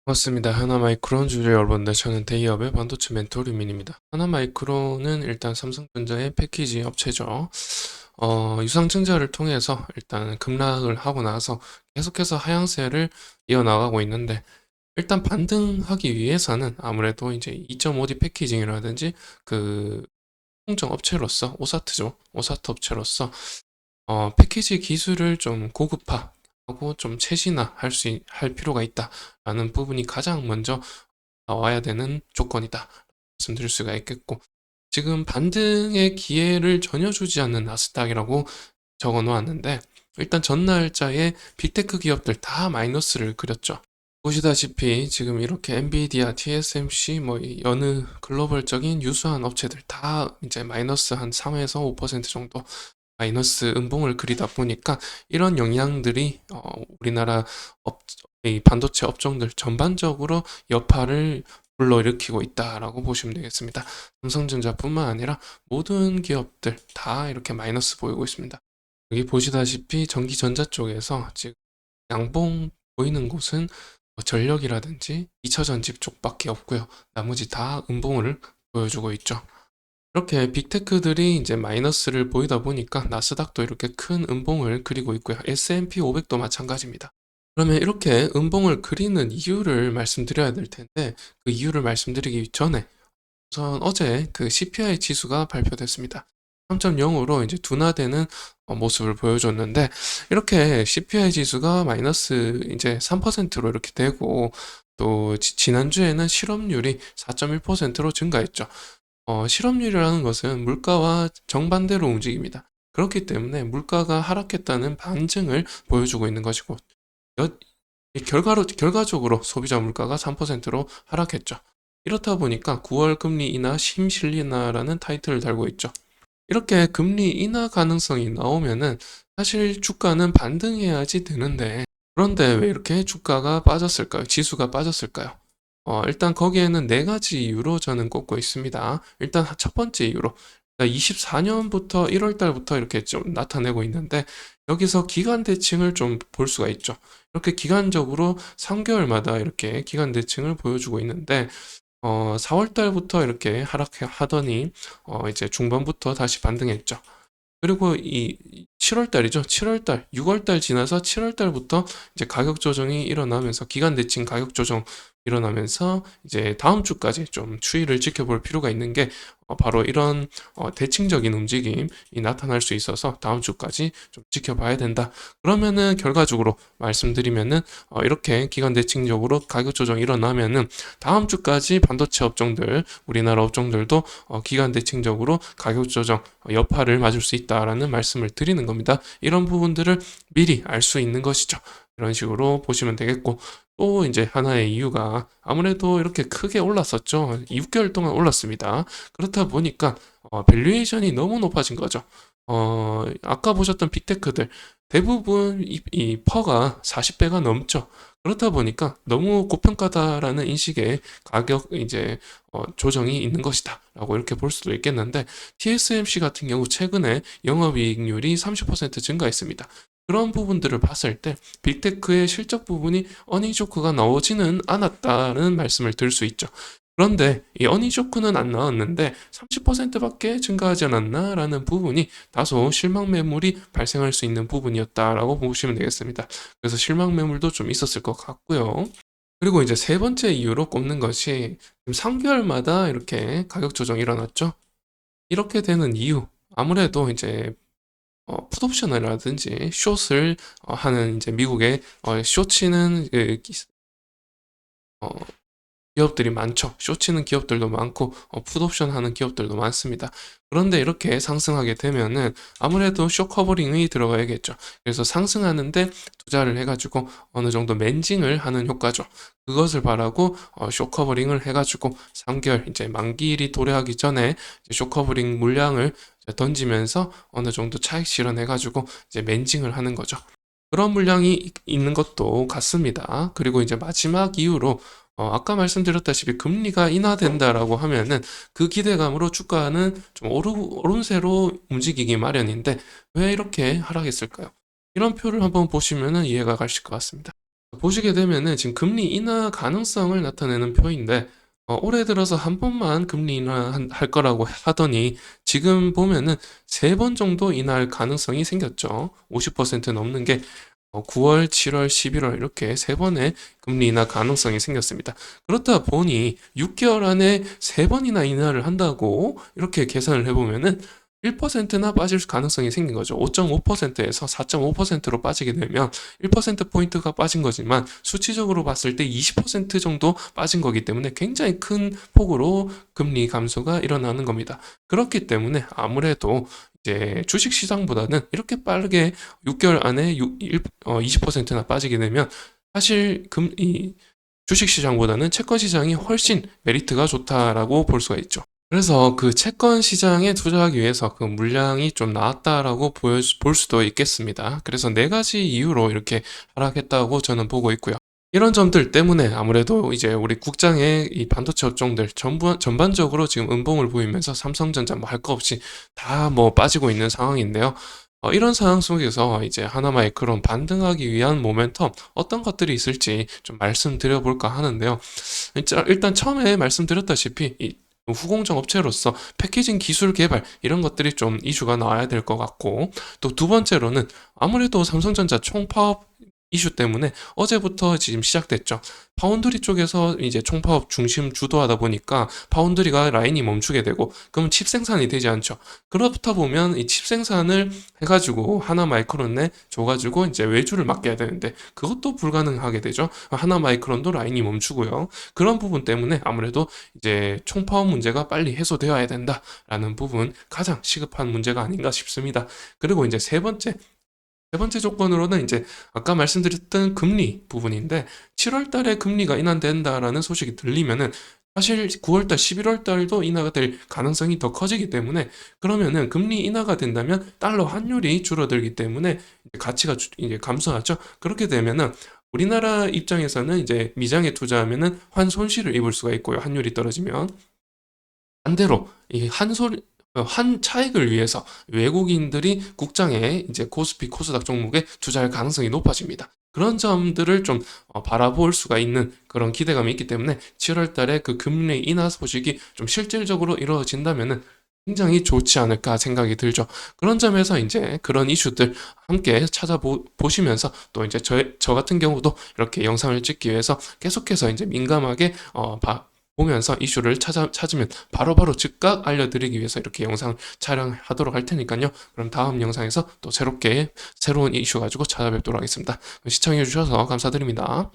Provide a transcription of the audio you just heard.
반갑습니다. 하나마이크론 주주 여러분들, 저는 대기업의 반도체 멘토 류민입니다. 하나마이크론은 일단 삼성전자의 패키지 업체죠. 유상증자를 통해서 일단 급락을 하고 나서 계속해서 하향세를 이어나가고 있는데, 일단 반등하기 위해서는 아무래도 이제 2.5D 패키징이라든지 그 공정 업체로서 오사트죠. 오사트 업체로서 패키지 기술을 좀 고급화하고 좀 할 필요가 있다라는 부분이 가장 먼저 나와야 되는 조건이다 말씀드릴 수가 있겠고, 지금 반등의 기회를 전혀 주지 않는 나스닥이라고 적어 놓았는데, 일단 전날짜에 빅테크 기업들 다 마이너스를 그렸죠. 보시다시피 지금 이렇게 엔비디아, TSMC 이 여느 글로벌적인 유수한 업체들 다 이제 마이너스 한 3에서 5% 정도 마이너스 음봉을 그리다 보니까, 이런 영향들이 우리나라 이 반도체 업종들 전반적으로 여파를 불러일으키고 있다라고 보시면 되겠습니다. 삼성전자뿐만 아니라 모든 기업들 다 이렇게 마이너스 보이고 있습니다. 여기 보시다시피 전기전자 쪽에서 지금 양봉 보이는 곳은 전력이라든지 2차 전지 쪽밖에 없고요. 나머지 다 음봉을 보여주고 있죠. 이렇게 빅테크들이 이제 마이너스를 보이다 보니까 나스닥도 이렇게 큰 음봉을 그리고 있고요. S&P 500도 마찬가지입니다. 그러면 이렇게 음봉을 그리는 이유를 말씀드려야 될 텐데, 그 이유를 말씀드리기 전에 우선 어제 그 CPI 지수가 발표됐습니다. 3.0으로 이제 둔화되는 모습을 보여줬는데, 이렇게 CPI 지수가 마이너스 이제 3%로 이렇게 되고, 또 지난주에는 실업률이 4.1%로 증가했죠. 실업률이라는 것은 물가와 정반대로 움직입니다. 그렇기 때문에 물가가 하락했다는 반증을 보여주고 있는 것이고, 여- 결과적으로 소비자 물가가 3%로 하락했죠. 이렇다 보니까 9월 금리 인하 심실리 인하라는 타이틀을 달고 있죠. 이렇게 금리 인하 가능성이 나오면은 사실 주가는 반등해야지 되는데, 그런데 왜 이렇게 주가가 빠졌을까요? 지수가 빠졌을까요? 일단 거기에는 네 가지 이유로 저는 꼽고 있습니다. 일단 첫 번째 이유로 24년부터 1월 달부터 이렇게 좀 나타내고 있는데, 여기서 기간 대칭을 좀 볼 수가 있죠. 이렇게 기간적으로 3개월마다 이렇게 기간 대칭을 보여주고 있는데, 4월 달부터 이렇게 하더니 이제 중반부터 다시 반등했죠. 그리고 이 7월 달이죠. 7월 달, 6월 달 지나서 7월 달부터 이제 가격 조정이 일어나면서, 기간 대칭 가격 조정 일어나면서 이제 다음 주까지 좀 추이를 지켜볼 필요가 있는 게, 바로 이런 대칭적인 움직임이 나타날 수 있어서 다음 주까지 좀 지켜봐야 된다. 그러면은 결과적으로 말씀드리면은, 이렇게 기간 대칭적으로 가격 조정이 일어나면은 다음 주까지 반도체 업종들, 우리나라 업종들도 기간 대칭적으로 가격 조정 여파를 맞을 수 있다라는 말씀을 드리는 겁니다. 이런 부분들을 미리 알 수 있는 것이죠. 이런 식으로 보시면 되겠고, 또 이제 하나의 이유가 아무래도 이렇게 크게 올랐었죠. 6개월 동안 올랐습니다. 그렇다 보니까 밸류에이션이 너무 높아진 거죠. 아까 보셨던 빅테크들 대부분 이 퍼가 40배가 넘죠. 그렇다 보니까 너무 고평가다라는 인식의 가격 이제 조정이 있는 것이다라고 이렇게 볼 수도 있겠는데, TSMC 같은 경우 최근에 영업이익률이 30% 증가했습니다. 그런 부분들을 봤을 때 빅테크의 실적 부분이 어닝 쇼크가 나오지는 않았다는 말씀을 드릴 수 있죠. 그런데 이 어닝 쇼크는 안 나왔는데 30%밖에 증가하지 않았나라는 부분이 다소 실망 매물이 발생할 수 있는 부분이었다라고 보시면 되겠습니다. 그래서 실망 매물도 좀 있었을 것 같고요. 그리고 이제 세 번째 이유로 꼽는 것이, 지금 3개월마다 이렇게 가격 조정이 일어났죠. 이렇게 되는 이유, 아무래도 이제 풋옵션이라든지 숏을 하는 이제 미국의 숏치는 어, 기업들이 많죠. 쇼치는 기업들도 많고 풋옵션 하는 기업들도 많습니다. 그런데 이렇게 상승하게 되면은 아무래도 쇼 커버링이 들어가야겠죠. 그래서 상승하는데 투자를 해가지고 어느 정도 맨징을 하는 효과죠. 그것을 바라고 쇼 커버링을 해가지고 3개월 이제 만기일이 도래하기 전에 이제 쇼 커버링 물량을 이제 던지면서 어느 정도 차익 실현해가지고 이제 맨징을 하는 거죠. 그런 물량이 있는 것도 같습니다. 그리고 이제 마지막 이유로, 아까 말씀드렸다시피 금리가 인하된다라고 하면은 그 기대감으로 주가는 좀 오름세로 움직이기 마련인데, 왜 이렇게 하락했을까요? 이런 표를 한번 보시면은 이해가 가실 것 같습니다. 보시게 되면은 지금 금리 인하 가능성을 나타내는 표인데 올해 들어서 한 번만 금리 인하할 거라고 하더니 지금 보면은 3번 정도 인하할 가능성이 생겼죠. 50% 넘는 게 9월, 7월, 11월 이렇게 3번의 금리 인하 가능성이 생겼습니다. 그렇다 보니 6개월 안에 3번이나 인하를 한다고 이렇게 계산을 해보면은 1%나 빠질 가능성이 생긴 거죠. 5.5%에서 4.5%로 빠지게 되면 1%포인트가 빠진 거지만 수치적으로 봤을 때 20% 정도 빠진 거기 때문에 굉장히 큰 폭으로 금리 감소가 일어나는 겁니다. 그렇기 때문에 아무래도 이제 주식 시장보다는 이렇게 빠르게 6개월 안에 20%나 빠지게 되면 사실 이 주식 시장보다는 채권 시장이 훨씬 메리트가 좋다라고 볼 수가 있죠. 그래서 그 채권 시장에 투자하기 위해서 그 물량이 좀 나왔다라고 볼 수도 있겠습니다. 그래서 4가지 이유로 이렇게 하락했다고 저는 보고 있고요. 이런 점들 때문에 아무래도 이제 우리 국장의 이 반도체 업종들 전반적으로 지금 음봉을 보이면서 삼성전자 뭐 할 거 없이 다 뭐 빠지고 있는 상황인데요. 이런 상황 속에서 이제 하나마이크론 반등하기 위한 모멘텀 어떤 것들이 있을지 좀 말씀드려 볼까 하는데요. 일단 처음에 말씀드렸다시피 이 후공정 업체로서 패키징 기술 개발 이런 것들이 좀 이슈가 나와야 될 것 같고, 또 두 번째로는 아무래도 삼성전자 총파업 이슈 때문에 어제부터 지금 시작됐죠. 파운드리 쪽에서 이제 총파업 중심 주도하다 보니까 파운드리가 라인이 멈추게 되고 그러면 칩 생산이 되지 않죠. 그렇다 보면 이 칩 생산을 해가지고 하나 마이크론에 줘가지고 이제 외주를 맡겨야 되는데 그것도 불가능하게 되죠. 하나 마이크론도 라인이 멈추고요. 그런 부분 때문에 아무래도 이제 총파업 문제가 빨리 해소되어야 된다라는 부분 가장 시급한 문제가 아닌가 싶습니다. 그리고 이제 세 번째 조건으로는 이제 아까 말씀드렸던 금리 부분인데 7월 달에 금리가 인하된다라는 소식이 들리면은 사실 9월 달, 11월 달도 인하가 될 가능성이 더 커지기 때문에 그러면은 금리 인하가 된다면 달러 환율이 줄어들기 때문에 가치가 이제 감소하죠. 그렇게 되면은 우리나라 입장에서는 이제 미장에 투자하면은 환 손실을 입을 수가 있고요. 환율이 떨어지면. 반대로 한 차익을 위해서 외국인들이 국장에 이제 코스피, 코스닥 종목에 투자할 가능성이 높아집니다. 그런 점들을 좀 바라볼 수가 있는 그런 기대감이 있기 때문에 7월 달에 그 금리 인하 소식이 좀 실질적으로 이루어진다면은 굉장히 좋지 않을까 생각이 들죠. 그런 점에서 이제 그런 이슈들 함께 찾아보시면서 또 이제 저 같은 경우도 이렇게 영상을 찍기 위해서 계속해서 이제 민감하게 보면서 이슈를 찾으면 바로바로 즉각 알려드리기 위해서 이렇게 영상 촬영하도록 할 테니까요. 그럼 다음 영상에서 또 새로운 이슈 가지고 찾아뵙도록 하겠습니다. 시청해주셔서 감사드립니다.